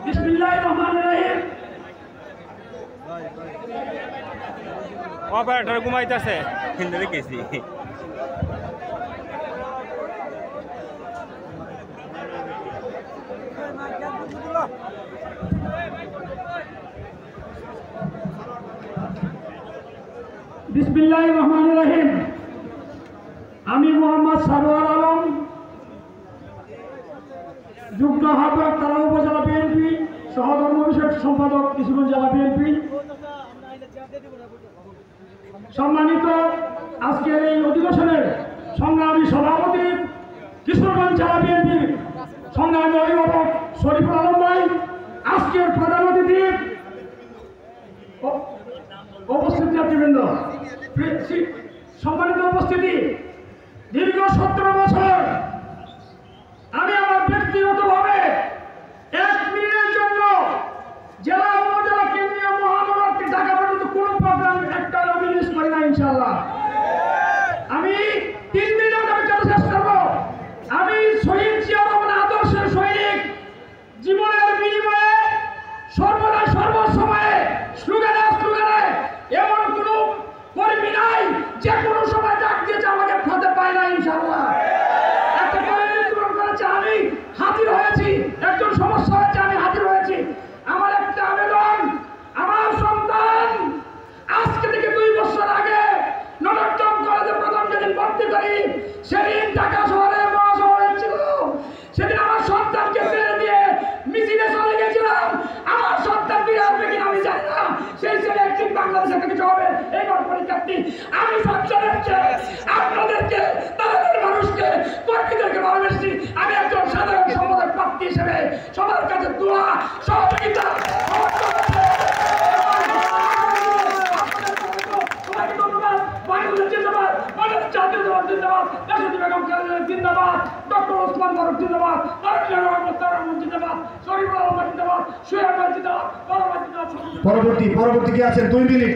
বিসমিল্লাহিররহমানিররহিম। Operator ঘুমাইতেছে হিন্দু দেখেছি। বিসমিল্লাহিররহমানিররহিম। আমি মোহাম্মদ সারোয়ার আলম, যুগ্ম আহ্বায়ক তারা উপজেলা বিএনপি, সহধর্ম বিষয়ক সম্পাদক কিশোরগঞ্জ জেলা বিএনপি। সম্মানিত আজকের এই অধিবেশনের সংগ্রামী সভাপতি, কিশোরগঞ্জ জেলা বিএনপির সংগ্রামী অভিভাবক শরীফুল আলম ভাই, আজকের প্রধান অতিথি, উপস্থিত নেতৃবৃন্দ, সম্মানিত উপস্থিতি, দীর্ঘ 17 বছর আমি আমার ব্যক্তিগতভাবে 1 মিনিটের জন্য জেলা উপজেলা কেন্দ্রীয় মহানগরকে ঢাকা পর্যন্ত কোনো প্রোগ্রাম একটা মিস করি না ইনশাআল্লাহ। আমি 3 মিনিটের মধ্যে চেষ্টা করব। আমি শহীদ জিয়া রহমান আদর্শের সৈনিক, জীবনের বিনিময়ে সর্বদা সর্বসময়ে স্লোগানে এমন কোনো কর্মী নাই যে কোনো সময় ডাক দিয়েছে আমাকে খাতে পায় না ইনশাআল্লাহ। একটা পরিণতি পূরণ করেছে, আমি হাজির হয়েছি, একজন সমস্যা হয়েছে, আমি হাজির হয়েছি। আমার একটা আবেদন, আমার সন্তান আজকে থেকে 2 বছর আগে নটরডেম কলেজে প্রথম যেদিন ভর্তি করি, সেদিন ঢাকা শহরে মহাসভা হয়েছিল। সেদিন আমার সন্তানকে ছেড়ে দিয়ে মিছিলে চলে গেছিলাম। আমার সন্তান ফিরে আসবে কিনা আমি জানি না। সেই ছেলে একদিন বাংলাদেশে কিছু হবে এই পরীক্ষার্থী। আমি সচ্ছলকে আপনাদেরকে, তাদের মানুষকে, কর্মীদেরকে ভালোবেসেছি। আমি একজন সাধারণ সম্পাদক প্রার্থী হিসেবে সবার কাছে দোয়া সহযোগিতা পরবর্তী কে আছেন? 2 মিনিট।